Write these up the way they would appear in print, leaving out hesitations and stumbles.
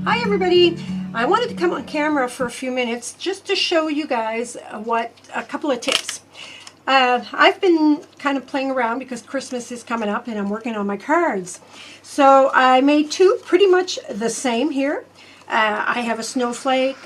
Hi everybody! I wanted to come on camera for a few minutes just to show you guys a couple of tips. I've been kind of playing around because Christmas is coming up and I'm working on my cards. So I made two pretty much the same here. I have a snowflake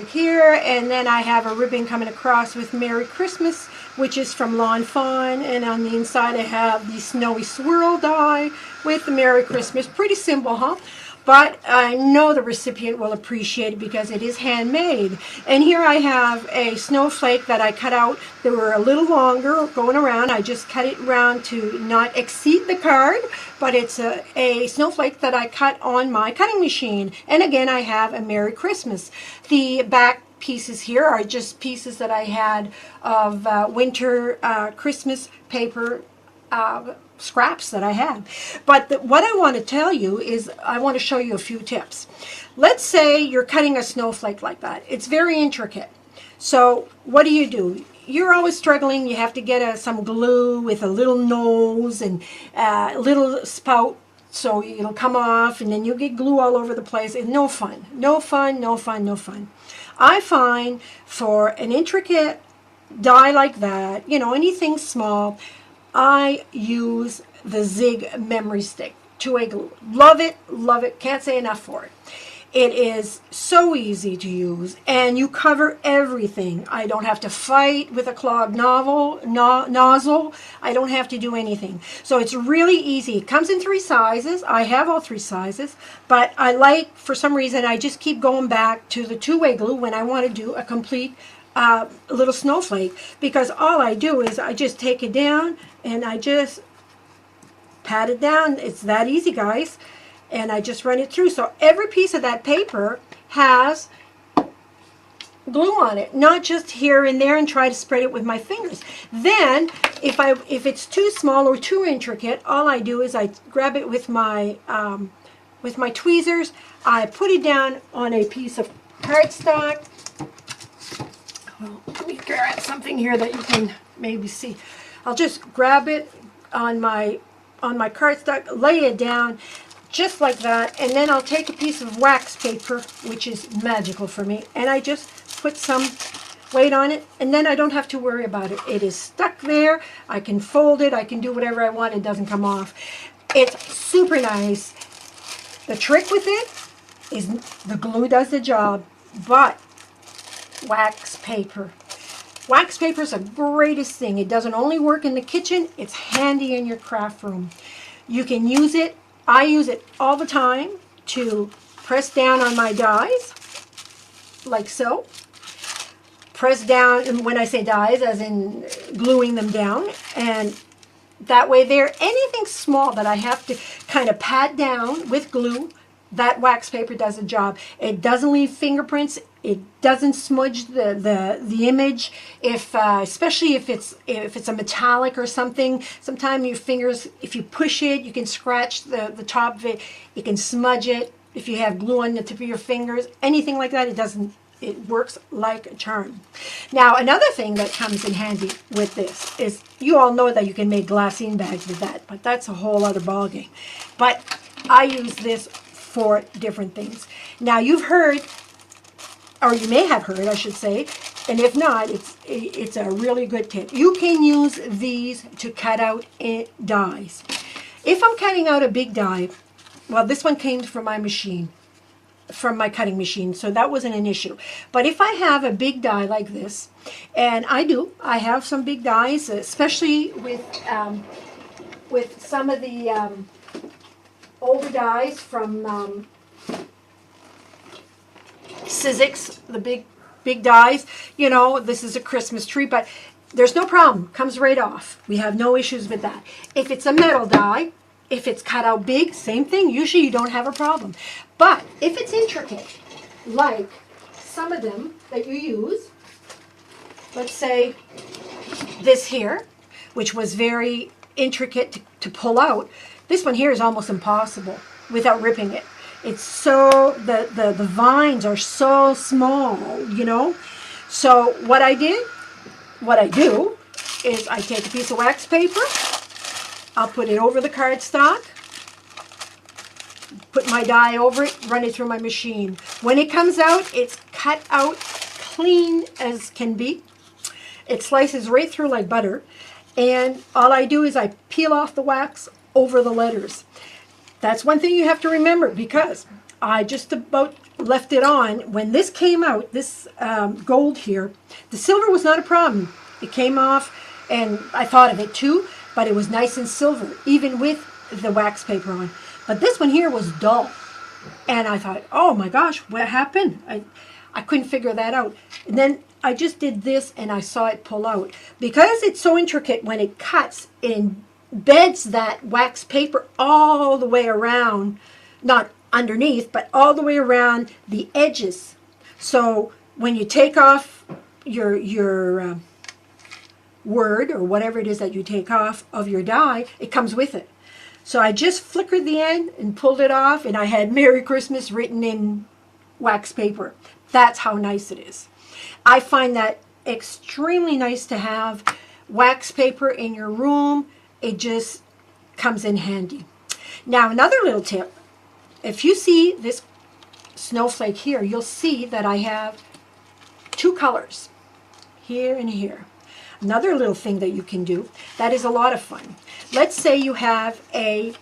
here, and then I have a ribbon coming across with Merry Christmas, which is from Lawn Fawn, and on the inside I have the snowy swirl die with the Merry Christmas. Pretty simple, huh? But I know the recipient will appreciate it because it is handmade. And here I have a snowflake that I cut out. They were a little longer going around. I just cut it around to not exceed the card, but it's a snowflake that I cut on my cutting machine. And again, I have a Merry Christmas. The back pieces here are just pieces that I had of winter Christmas paper scraps that I have. But what I want to tell you is I want to show you a few tips. Let's say you're cutting a snowflake like that. It's very intricate. So what do? You're always struggling. You have to get some glue with a little nose and a little spout so it'll come off, and then you get glue all over the place. It's no fun. No fun, no fun, no fun. I find for an intricate die like that, anything small, I use the Zig memory stick, 2A glue. Love it, can't say enough for it. It is so easy to use, and you cover everything. I don't have to fight with a clogged nozzle. I don't have to do anything. So it's really easy. It comes in 3 sizes. I have all 3 sizes, but for some reason, I just keep going back to the 2A glue when I want to do a complete little snowflake, because all I do is I just take it down and I just pat it down. It's that easy, guys. And I just run it through. So every piece of that paper has glue on it, not just here and there and try to spread it with my fingers. Then if it's too small or too intricate, all I do is I grab it with my tweezers. I put it down on a piece of cardstock. Well, let me grab something here that you can maybe see. I'll just grab it on my cardstock, lay it down just like that, and then I'll take a piece of wax paper, which is magical for me, and I just put some weight on it, and then I don't have to worry about it. It is stuck there. I can fold it. I can do whatever I want. It doesn't come off. It's super nice. The trick with it is the glue does the job, but wax paper. Wax paper is the greatest thing. It doesn't only work in the kitchen, it's handy in your craft room. You can use it. I use it all the time to press down on my dies, like so. Press down, and when I say dies, as in gluing them down, and that way there, anything small that I have to kind of pat down with glue, that wax paper does the job. It doesn't leave fingerprints. It doesn't smudge the image. Especially if it's a metallic or something. Sometimes your fingers, if you push it, you can scratch the top of it. You can smudge it. If you have glue on the tip of your fingers, anything like that, it doesn't. It works like a charm. Now, another thing that comes in handy with this is, you all know that you can make glassine bags with that, but that's a whole other ballgame. But I use this for different things. Now, you've heard, or you may have heard, I should say, and if not, it's a really good tip. You can use these to cut out dies. If I'm cutting out a big die, well, this one came from my machine, from my cutting machine, so that wasn't an issue. But if I have a big die like this, and I have some big dies, especially with some of the older dies from Sizzix, the big dies. This is a Christmas tree, but there's no problem. Comes right off. We have no issues with that. If it's a metal die, if it's cut out big, same thing. Usually you don't have a problem. But if it's intricate, like some of them that you use, let's say this here, which was very intricate to pull out, this one here is almost impossible without ripping it. It's so, the vines are so small, So what I do is I take a piece of wax paper, I'll put it over the cardstock, put my die over it, run it through my machine. When it comes out, it's cut out clean as can be. It slices right through like butter. And all I do is I peel off the wax over the letters. That's one thing you have to remember, because I just about left it on. When this came out, this gold here, the silver was not a problem. It came off, and I thought of it too, but it was nice and silver, even with the wax paper on. But this one here was dull. And I thought, oh my gosh, what happened? I couldn't figure that out. And then I just did this and I saw it pull out. Because it's so intricate, when it cuts, it embeds that wax paper all the way around, not underneath, but all the way around the edges. So when you take off your word, or whatever it is that you take off of your die, it comes with it. So I just flickered the end and pulled it off, and I had Merry Christmas written in wax paper. That's how nice it is. I find that extremely nice to have wax paper in your room. It just comes in handy. Now, another little tip. If you see this snowflake here, you'll see that I have two colors, here and here. Another little thing that you can do that is a lot of fun. Let's say you have a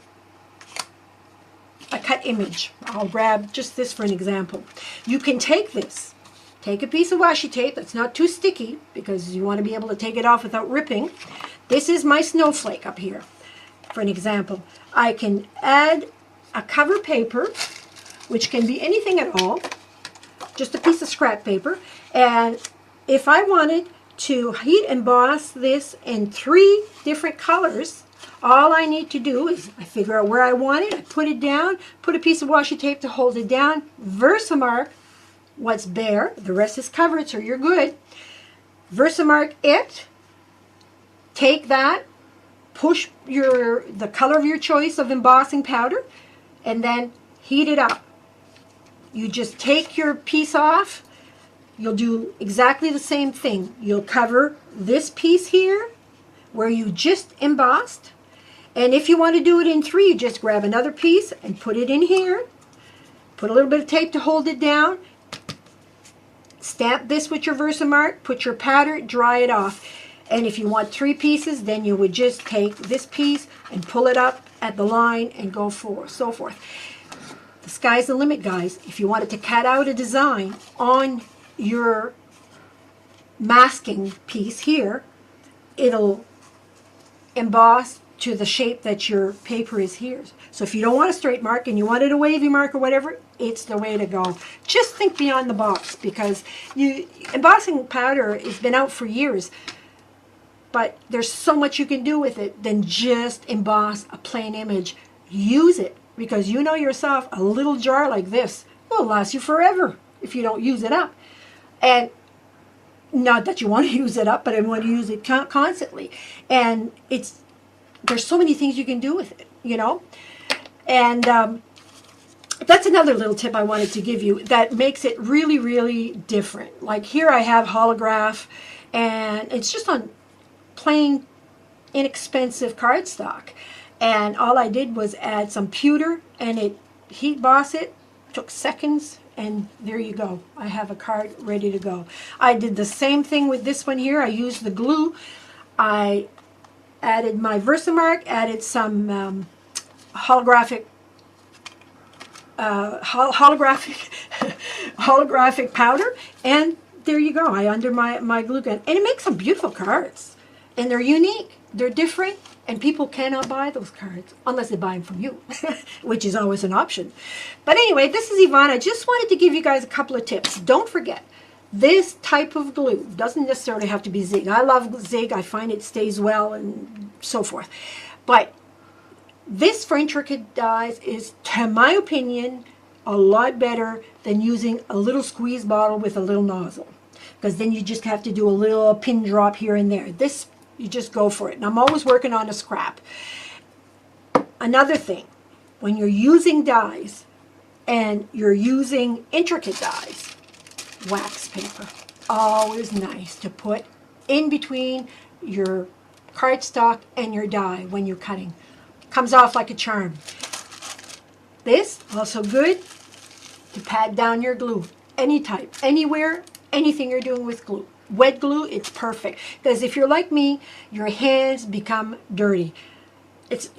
cut image. I'll grab just this for an example. You can take this, take a piece of washi tape that's not too sticky, because you want to be able to take it off without ripping. This is my snowflake up here, for an example. I can add a cover paper, which can be anything at all, just a piece of scrap paper, and if I wanted to heat emboss this in 3 different colors, all I need to do is I figure out where I want it, I put it down, put a piece of washi tape to hold it down, Versamark what's bare, the rest is covered, so you're good. Versamark it, take that, push the color of your choice of embossing powder, and then heat it up. You just take your piece off. You'll do exactly the same thing. You'll cover this piece here where you just embossed. And if you want to do it in 3, you just grab another piece and put it in here. Put a little bit of tape to hold it down. Stamp this with your Versamark. Put your powder, dry it off. And if you want 3 pieces, then you would just take this piece and pull it up at the line and go forth, so forth. The sky's the limit, guys. If you wanted to cut out a design on your masking piece here, it'll emboss to the shape that your paper is here. So if you don't want a straight mark and you wanted a wavy mark or whatever, it's the way to go. Just think beyond the box, because embossing powder has been out for years, but there's so much you can do with it than just emboss a plain image. Use it, because you know yourself, a little jar like this will last you forever if you don't use it up. And not that you want to use it up, but I want to use it constantly. And there's so many things you can do with it, you know. And that's another little tip I wanted to give you that makes it really, really different. Like here I have holograph, and it's just on plain, inexpensive cardstock. And all I did was add some pewter, and it heat boss it, took seconds, and there you go. I have a card ready to go. I did the same thing with this one here. I used the glue. I added my Versamark, added some holographic powder, and there you go. I under my glue gun, and it makes some beautiful cards, and they're unique, they're different, and people cannot buy those cards unless they buy them from you, which is always an option. But anyway, this is Yvonne. I just wanted to give you guys a couple of tips. Don't forget, this type of glue doesn't necessarily have to be Zig. I love Zig. I find it stays well and so forth. But this for intricate dies is, to my opinion, a lot better than using a little squeeze bottle with a little nozzle, because then you just have to do a little pin drop here and there. This, you just go for it. And I'm always working on a scrap. Another thing, when you're using dies and you're using intricate dies, wax paper, always nice to put in between your cardstock and your die when you're cutting. Comes off like a charm. This, also good to pat down your glue. Any type, anywhere, anything you're doing with glue. Wet glue, it's perfect. Because if you're like me, your hands become dirty. It's,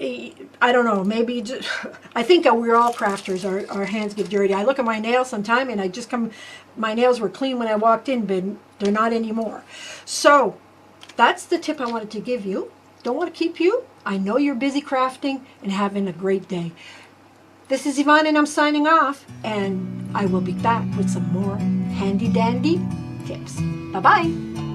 I don't know, maybe just, I think we're all crafters, our hands get dirty. I look at my nails sometime and I just come, my nails were clean when I walked in, but they're not anymore. So that's the tip I wanted to give you. Don't want to keep you. I know you're busy crafting and having a great day. This is Yvonne and I'm signing off, and I will be back with some more handy dandy tips. Bye-bye.